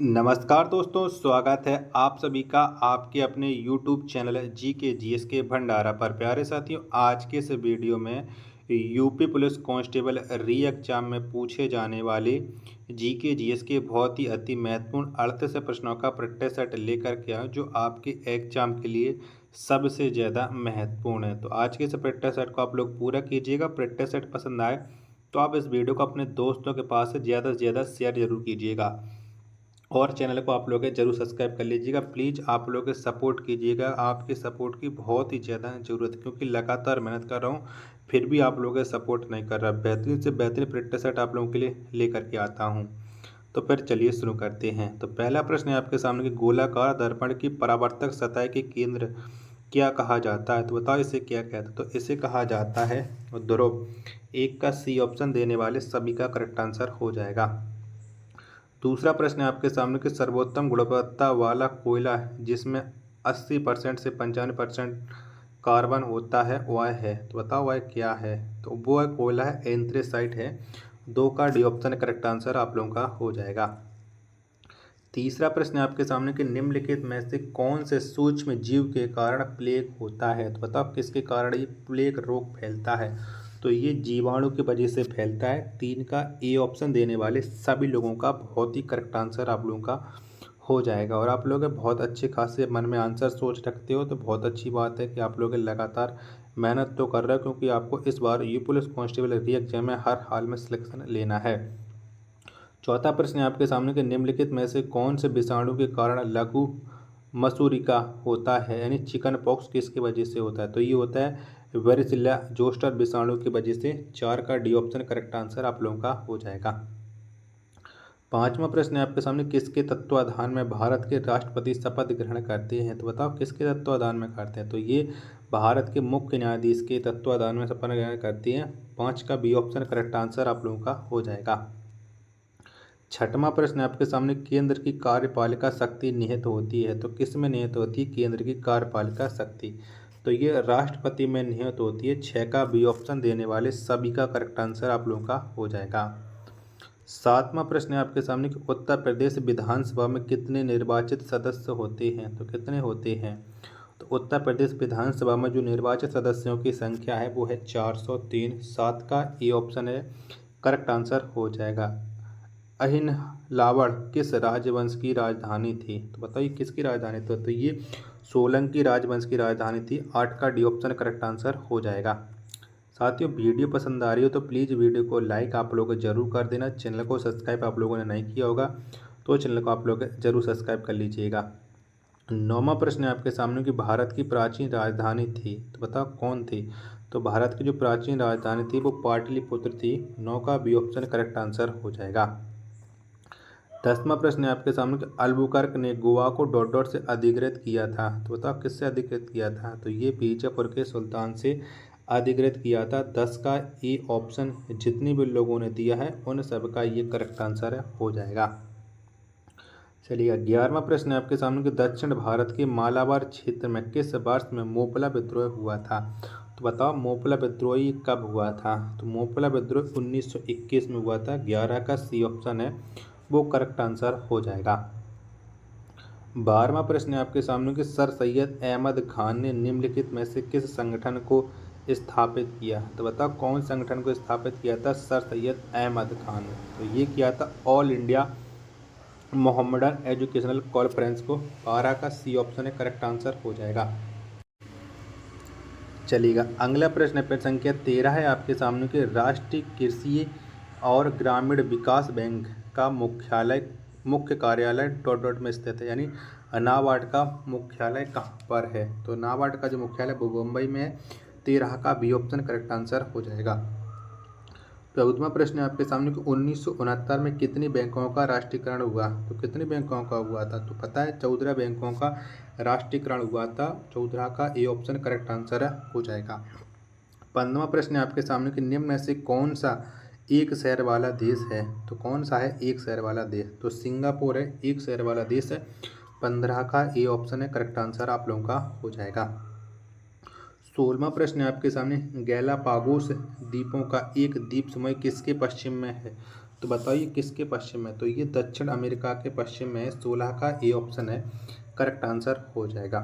नमस्कार दोस्तों, स्वागत है आप सभी का आपके अपने YouTube चैनल जी के जीएस के भंडारा पर। प्यारे साथियों, आज के इस वीडियो में UP police constable re exam में पूछे जाने वाले जी के जीएस के बहुत ही अति महत्वपूर्ण 38 प्रश्नों का प्रैक्टिस सेट लेकर के आया जो आपके एग्जाम के लिए सबसे ज़्यादा महत्वपूर्ण है। तो आज के इस प्रैक्टिस सेट को आप लोग पूरा कीजिएगा। प्रैक्टिस सेट पसंद आए तो आप इस वीडियो को अपने दोस्तों के पास ज़्यादा से ज़्यादा शेयर जरूर कीजिएगा और चैनल को आप लोग जरूर सब्सक्राइब कर लीजिएगा। प्लीज़ आप लोग सपोर्ट कीजिएगा, आपके सपोर्ट की बहुत ही ज़्यादा ज़रूरत है क्योंकि लगातार मेहनत कर रहा हूँ फिर भी आप लोग सपोर्ट नहीं कर रहा। बेहतरीन से बेहतरीन प्रैक्टिस सेट आप लोगों के लिए लेकर के आता हूँ। तो फिर चलिए शुरू करते हैं। तो पहला प्रश्न है आपके सामने कि गोलाकार दर्पण की परावर्तक सतह के केंद्र क्या कहा जाता है। तो बताओ इसे क्या कहते हैं। तो इसे कहा जाता है ध्रुव। एक का सी ऑप्शन देने वाले सभी का करेक्ट आंसर हो जाएगा। दूसरा प्रश्न है आपके सामने कि सर्वोत्तम गुणवत्ता वाला कोयला जिसमें 80% से 95% कार्बन होता है वह है। तो बताओ वह क्या है। तो वो कोयला है एंथ्रेसाइट है। दो का डी ऑप्शन करेक्ट आंसर आप लोगों का हो जाएगा। तीसरा प्रश्न है आपके सामने कि निम्नलिखित में से कौन से सूक्ष्म जीव के कारण प्लेग होता है। तो बताओ किसके कारण ये प्लेग रोग फैलता है। तो ये जीवाणु की वजह से फैलता है। तीन का ए ऑप्शन देने वाले सभी लोगों का बहुत ही करेक्ट आंसर आप लोगों का हो जाएगा। और आप लोग बहुत अच्छे खासे मन में आंसर सोच रखते हो तो बहुत अच्छी बात है कि आप लोग लगातार मेहनत तो कर रहे हो क्योंकि आपको इस बार यू पुलिस कांस्टेबल री एग्जाम में हर हाल में सिलेक्शन लेना है। चौथा प्रश्न है आपके सामने कि निम्नलिखित में से कौन से विषाणु के कारण लघु मसूरिका होता है यानी चिकन पॉक्स किसकी वजह से होता है। तो ये होता है वेरिसिला जोस्टर विषाणु की वजह से। चार का डी ऑप्शन करेक्ट आंसर आप लोगों का हो जाएगा। पांचवा प्रश्न है आपके सामने किसके तत्वाधान में भारत के राष्ट्रपति शपथ ग्रहण करते हैं। तो बताओ किसके तत्वाधान में करते हैं। तो ये भारत के मुख्य न्यायाधीश के तत्वाधान में शपथ ग्रहण करते हैं। पाँच का बी ऑप्शन करेक्ट आंसर आप लोगों का हो जाएगा। छठवां प्रश्न आपके सामने केंद्र की कार्यपालिका शक्ति निहित होती है। तो किस में निहित होती है केंद्र की कार्यपालिका शक्ति। तो ये राष्ट्रपति में निहित होती है। छः का बी ऑप्शन देने वाले सभी का करेक्ट आंसर आप लोगों का हो जाएगा। सातवां प्रश्न है आपके सामने कि उत्तर प्रदेश विधानसभा में कितने निर्वाचित सदस्य होते हैं। तो कितने होते हैं। तो उत्तर प्रदेश विधानसभा में जो निर्वाचित सदस्यों की संख्या है वो है 403। सात का ए ऑप्शन है करेक्ट आंसर हो जाएगा। अहिनलावड़ किस राजवंश की राजधानी थी। तो बताइए किसकी राजधानी थी। तो ये सोलंकी राजवंश की राजधानी थी। आठ का डी ऑप्शन करेक्ट आंसर हो जाएगा। साथियों वीडियो पसंद आ रही हो तो प्लीज़ वीडियो को लाइक आप लोग जरूर कर देना। चैनल को सब्सक्राइब आप लोगों ने नहीं किया होगा तो चैनल को आप लोग जरूर सब्सक्राइब कर लीजिएगा। नौवां प्रश्न है आपके सामने कि भारत की प्राचीन राजधानी थी। तो बताओ कौन थी। तो भारत की जो प्राचीन राजधानी थी वो पाटलिपुत्र थी। नौ का बी ऑप्शन करेक्ट आंसर हो जाएगा। दसवां प्रश्न है आपके सामने कि अल्बुकर्क ने गोवा को डॉट डॉट से अधिकृत किया था। तो बताओ किससे अधिकृत किया था। तो ये बीजापुर के सुल्तान से अधिकृत किया था। 10 का ए ऑप्शन जितने भी लोगों ने दिया है उन सब का ये करेक्ट आंसर हो जाएगा। चलिए 11वां प्रश्न है आपके सामने कि दक्षिण भारत के मालाबार क्षेत्र में किस वर्ष में मोपला विद्रोह हुआ था। तो बताओ मोपला विद्रोह कब हुआ था। तो मोपला विद्रोह 1921 में हुआ था। 11 का सी ऑप्शन है वो करेक्ट आंसर हो जाएगा। 12वां प्रश्न है आपके सामने कि सर सैयद अहमद खान ने निम्नलिखित में से किस संगठन को स्थापित किया। तो बताओ कौन संगठन को स्थापित किया था सर सैयद अहमद खान ने। तो ये किया था all India Mohammedan educational conference को। 12 का सी ऑप्शन है करेक्ट आंसर हो जाएगा। चलिएगा अगला प्रश्न है प्रश्न संख्या 13 है आपके सामने कि राष्ट्रीय कृषि और ग्रामीण विकास बैंक का मुख्य कार्यालय डॉट डॉट में स्थित है यानी नाबार्ड का मुख्यालय कहाँ पर है। तो नाबार्ड का जो मुख्यालय वो मुंबई में है। 13 का बी ऑप्शन करेक्ट आंसर हो जाएगा। 14वां प्रश्न है आपके सामने कि 1969 में कितनी बैंकों का राष्ट्रीयकरण हुआ। तो कितने बैंकों का हुआ था। तो पता है 14 बैंकों का राष्ट्रीयकरण हुआ था। 14 का ए ऑप्शन करेक्ट आंसर हो जाएगा। 15वां प्रश्न है आपके सामने कि निम्न में से कौन सा एक शहर वाला देश है। तो कौन सा है एक शहर वाला देश। तो सिंगापुर है एक शहर वाला देश है। 15 का ए ऑप्शन है करेक्ट आंसर आप लोगों का हो जाएगा। 16वां प्रश्न है आपके सामने गैलापागोस द्वीपों का एक द्वीप समूह किसके पश्चिम में है। तो बताइए किसके पश्चिम में, तो ये दक्षिण अमेरिका के पश्चिम में 16 का ए ऑप्शन है करेक्ट आंसर हो जाएगा।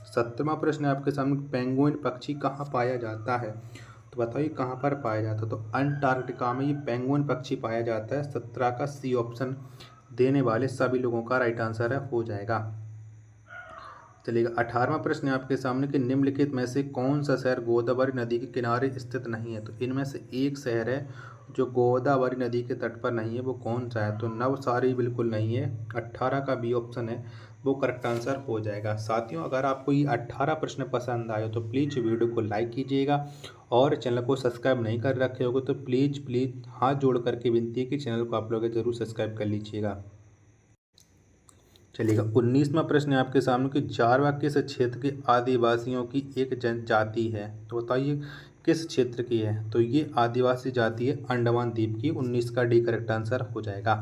17वां प्रश्न है आपके सामने, पेंगुइन पक्षी कहाँ पाया जाता है, तो बताइए कहाँ पर पाया जाता है, तो अंटार्कटिका में ये पेंगुइन पक्षी पाया जाता है। 17 का सी ऑप्शन देने वाले सभी लोगों का राइट आंसर है हो जाएगा। चलिएगा 18वां प्रश्न है आपके सामने कि निम्नलिखित में से कौन सा शहर गोदावरी नदी के किनारे स्थित नहीं है, तो इनमें से एक शहर है जो गोदावरी नदी के तट पर नहीं है, वो कौन सा है, तो नवसारी बिल्कुल नहीं है। 18 का बी ऑप्शन है वो करेक्ट आंसर हो जाएगा। साथियों अगर आपको ये 18 प्रश्न पसंद आए तो प्लीज़ वीडियो को लाइक कीजिएगा और चैनल को सब्सक्राइब नहीं कर रखे होगे तो प्लीज़ हाथ जोड़ करके विनती है कि चैनल को आप लोग ज़रूर सब्सक्राइब कर लीजिएगा। चलिएगा 19वां प्रश्न है आपके सामने कि जारवा किस क्षेत्र के आदिवासियों की एक जनजाति है, तो बताइए किस क्षेत्र की है, तो ये आदिवासी जाति है अंडमान द्वीप की। 19 का डी करेक्ट आंसर हो जाएगा।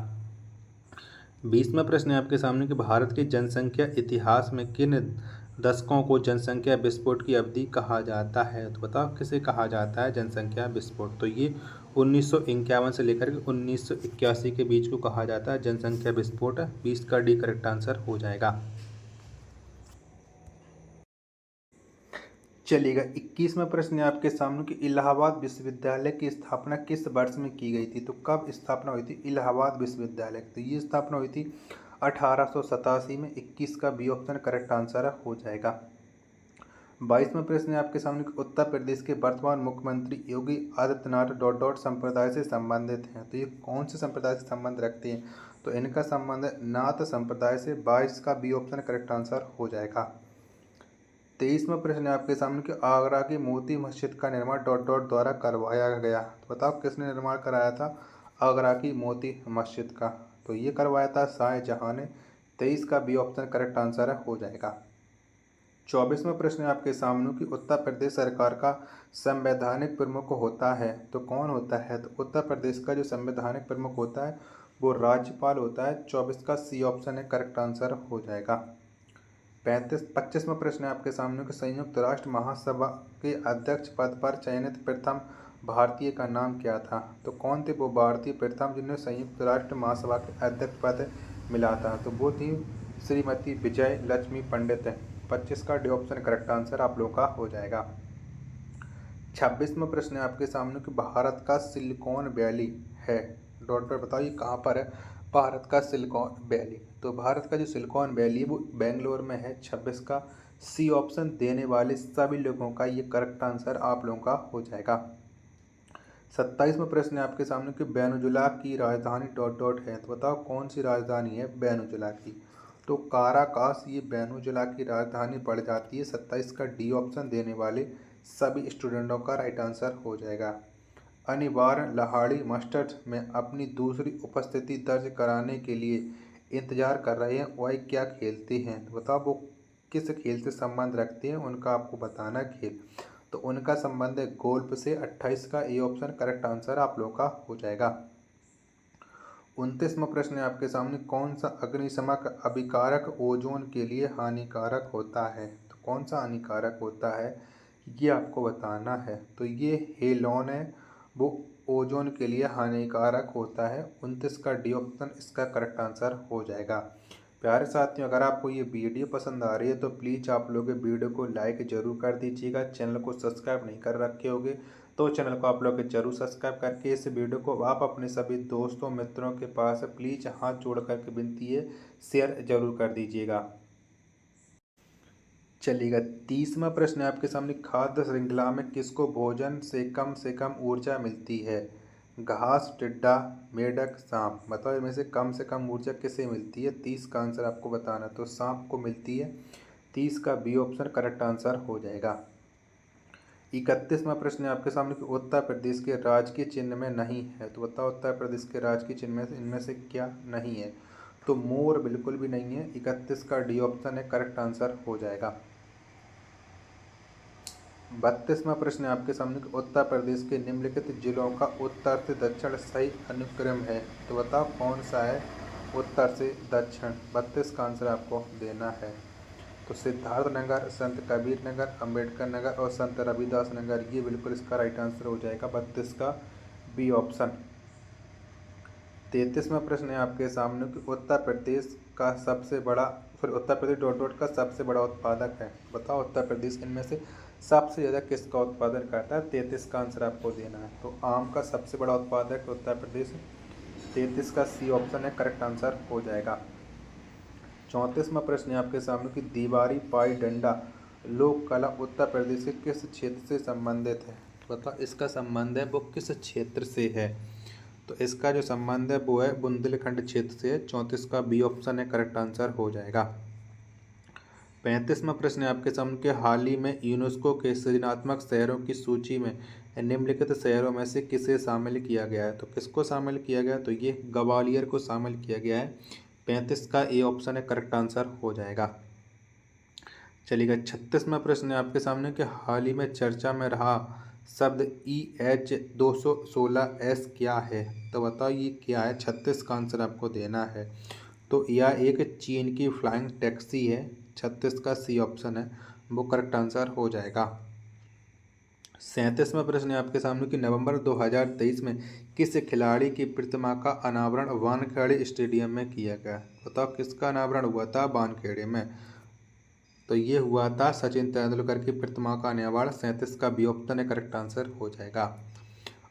20वां प्रश्न है आपके सामने कि भारत के जनसंख्या इतिहास में किन दशकों को जनसंख्या विस्फोट की अवधि कहा जाता है, तो बताओ किसे कहा जाता है जनसंख्या विस्फोट, तो ये 1951 से लेकर के 1981 के बीच को कहा जाता है जनसंख्या विस्फोट। 20 का डी करेक्ट आंसर हो जाएगा। चलिएगा 21वां प्रश्न है आपके सामने कि इलाहाबाद विश्वविद्यालय की स्थापना किस वर्ष में की गई थी, तो कब स्थापना हुई थी इलाहाबाद विश्वविद्यालय, तो ये स्थापना हुई थी 1887 में। 21 का बी ऑप्शन करेक्ट आंसर हो जाएगा। 22वां प्रश्न है आपके सामने कि उत्तर प्रदेश के वर्तमान मुख्यमंत्री योगी आदित्यनाथ संप्रदाय से संबंधित हैं, तो ये कौन से संप्रदाय से संबंध रखते हैं, तो इनका संबंध है नाथ संप्रदाय से। 22 का बी ऑप्शन करेक्ट आंसर हो जाएगा। 23वां प्रश्न है आपके सामने कि आगरा की मोती मस्जिद का निर्माण द्वारा करवाया गया, तो बताओ किसने निर्माण कराया था आगरा की मोती मस्जिद का, तो ये करवाया था शाहजहां ने। 23 का बी ऑप्शन करेक्ट आंसर हो जाएगा। 24वां प्रश्न है आपके सामने कि उत्तर प्रदेश सरकार का संवैधानिक प्रमुख होता है, तो कौन होता है, तो उत्तर प्रदेश का जो संवैधानिक प्रमुख होता है वो राज्यपाल होता है। 24 का सी ऑप्शन है करेक्ट आंसर हो जाएगा। 25वां प्रश्न है आपके सामने कि संयुक्त राष्ट्र महासभा के अध्यक्ष पद पर चयनित प्रथम भारतीय का नाम क्या था, तो कौन थे वो भारतीय प्रथम जिन्हें संयुक्त राष्ट्र महासभा के अध्यक्ष पद मिला था, तो वो थी श्रीमती विजय लक्ष्मी पंडित। 25 का डी ऑप्शन करेक्ट आंसर आप लोगों का हो जाएगा। 26वां प्रश्न है आपके सामने कि भारत का सिलिकॉन वैली है बताइए कहाँ पर है भारत का सिलिकॉन वैली, तो भारत का जो सिलिकॉन वैली है वो बेंगलोर में है। 26 का सी ऑप्शन देने वाले सभी लोगों का ये करेक्ट आंसर आप लोगों का हो जाएगा। 27वां प्रश्न है आपके सामने कि वेनेजुला की राजधानी है, तो बताओ कौन सी राजधानी है वेनेजुला की, तो काराकास ये वेनेजुला की राजधानी पड़ जाती है। 27 का डी ऑप्शन देने वाले सभी स्टूडेंटों का राइट आंसर हो जाएगा। अनिवार्य लहाड़ी मास्टर्स में अपनी दूसरी उपस्थिति दर्ज कराने के लिए इंतजार कर रहे हैं, वह क्या खेलते हैं, तो बताओ वो किस खेल से संबंध रखते हैं, उनका आपको बताना खेल, तो उनका संबंध है गोल्फ से। 28 का ए ऑप्शन करेक्ट आंसर आप लोग का हो जाएगा। 29वां प्रश्न है आपके सामने, कौन सा अग्निशमक अभिकारक ओजोन के लिए हानिकारक होता है, तो कौन सा हानिकारक होता है ये आपको बताना है, तो ये हेलोन है, वो ओजोन के लिए हानिकारक होता है। 29 का डी ऑप्शन इसका करेक्ट आंसर हो जाएगा। प्यारे साथियों अगर आपको ये वीडियो पसंद आ रही है तो प्लीज़ आप लोग वीडियो को लाइक ज़रूर कर दीजिएगा। चैनल को सब्सक्राइब नहीं कर रखे होगे तो चैनल को आप लोग ज़रूर सब्सक्राइब करके इस वीडियो को आप अपने सभी दोस्तों मित्रों के पास प्लीज़ हाथ जोड़ करके विनती है शेयर ज़रूर कर दीजिएगा। चलिएगा 30वां प्रश्न है आपके सामने, खाद्य श्रृंखला में किसको भोजन से कम ऊर्जा मिलती है, घास, टिड्डा, मेढक, सांप, बताओ इनमें से कम ऊर्जा किसे मिलती है। 30 का आंसर आपको बताना, तो सांप को मिलती है। 30 का बी ऑप्शन करेक्ट आंसर हो जाएगा। 31वां प्रश्न है आपके सामने कि उत्तर प्रदेश के राजकीय चिन्ह में नहीं है, तो बताओ उत्तर प्रदेश के राजकीय चिन्ह में इनमें से क्या नहीं है, तो मोर बिल्कुल भी नहीं है। 31 का डी ऑप्शन है करेक्ट आंसर हो जाएगा। 32वां प्रश्न है आपके सामने कि उत्तर प्रदेश के निम्नलिखित जिलों का उत्तर से दक्षिण सही अनुक्रम है, तो बताओ कौन सा है उत्तर से दक्षिण। 32 का आंसर आपको देना है, तो सिद्धार्थ नगर, संत कबीर नगर, अंबेडकर नगर और संत रविदास नगर, ये बिल्कुल इसका राइट आंसर हो जाएगा। 32 का बी ऑप्शन। 33वां प्रश्न है आपके सामने कि उत्तर प्रदेश का सबसे बड़ा उत्तर प्रदेश डॉट डॉट का सबसे बड़ा उत्पादक है। बताओ उत्तर प्रदेश इनमें से सबसे ज़्यादा किसका उत्पादन करता है। 33 का आंसर आपको देना है। तो आम का सबसे बड़ा उत्पादक उत्तर प्रदेश, 33 का सी ऑप्शन है करेक्ट आंसर हो जाएगा। 34वां प्रश्न है आपके सामने कि दीवारी पाई डंडा लोक कला उत्तर प्रदेश के किस क्षेत्र से संबंधित है। बताओ इसका संबंध है वो किस क्षेत्र से है। तो इसका जो संबंध है वो है बुंदेलखंड क्षेत्र से। 34 का बी ऑप्शन है करेक्ट आंसर हो जाएगा। 35वां प्रश्न है आपके सामने कि हाल ही में यूनेस्को के सृजनात्मक शहरों की सूची में निम्नलिखित शहरों में से किसे शामिल किया गया है। तो किसको शामिल किया गया, तो ये ग्वालियर को शामिल किया गया है। 35 का ए ऑप्शन है करेक्ट आंसर हो जाएगा। चलिएगा 36वां प्रश्न है आपके सामने कि हाल ही में चर्चा में रहा शब्द EH216S क्या है। तो बताओ ये क्या है। 36 का आंसर आपको देना है। तो यह एक चीन की फ्लाइंग टैक्सी है। 36 का सी ऑप्शन है वो करेक्ट आंसर हो जाएगा। 37वां प्रश्न है आपके सामने कि नवंबर 2023 में किस खिलाड़ी की प्रतिमा का अनावरण वानखेड़े स्टेडियम में किया गया। बताओ किसका अनावरण हुआ था वानखेड़े में। तो ये हुआ था सचिन तेंदुलकर की प्रतिमा का अनावरण। 37 का बी ऑप्शन है करेक्ट आंसर हो जाएगा।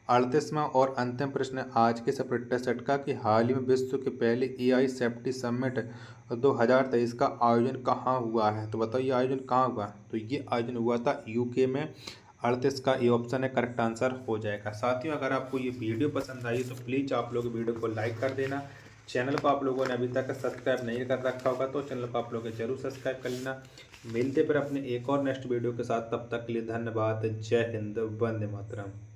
38वां और अंतिम प्रश्न है आज के सप्रेटर सेट का कि हाल ही में विश्व के पहले AI सेफ्टी समिट 2023 का आयोजन कहाँ हुआ है। तो बताओ ये आयोजन कहाँ हुआ। तो ये आयोजन हुआ था UK में। 38 का ये ऑप्शन है करेक्ट आंसर हो जाएगा। साथियों अगर आपको ये वीडियो पसंद आई तो प्लीज़ आप लोग वीडियो को लाइक कर देना। चैनल को आप लोगों ने अभी तक सब्सक्राइब नहीं कर रखा होगा तो चैनल को आप लोग जरूर सब्सक्राइब कर लेना। मिलते फिर अपने एक और नेक्स्ट वीडियो के साथ, तब तक के लिए धन्यवाद। जय हिंद, वंदे मातरम।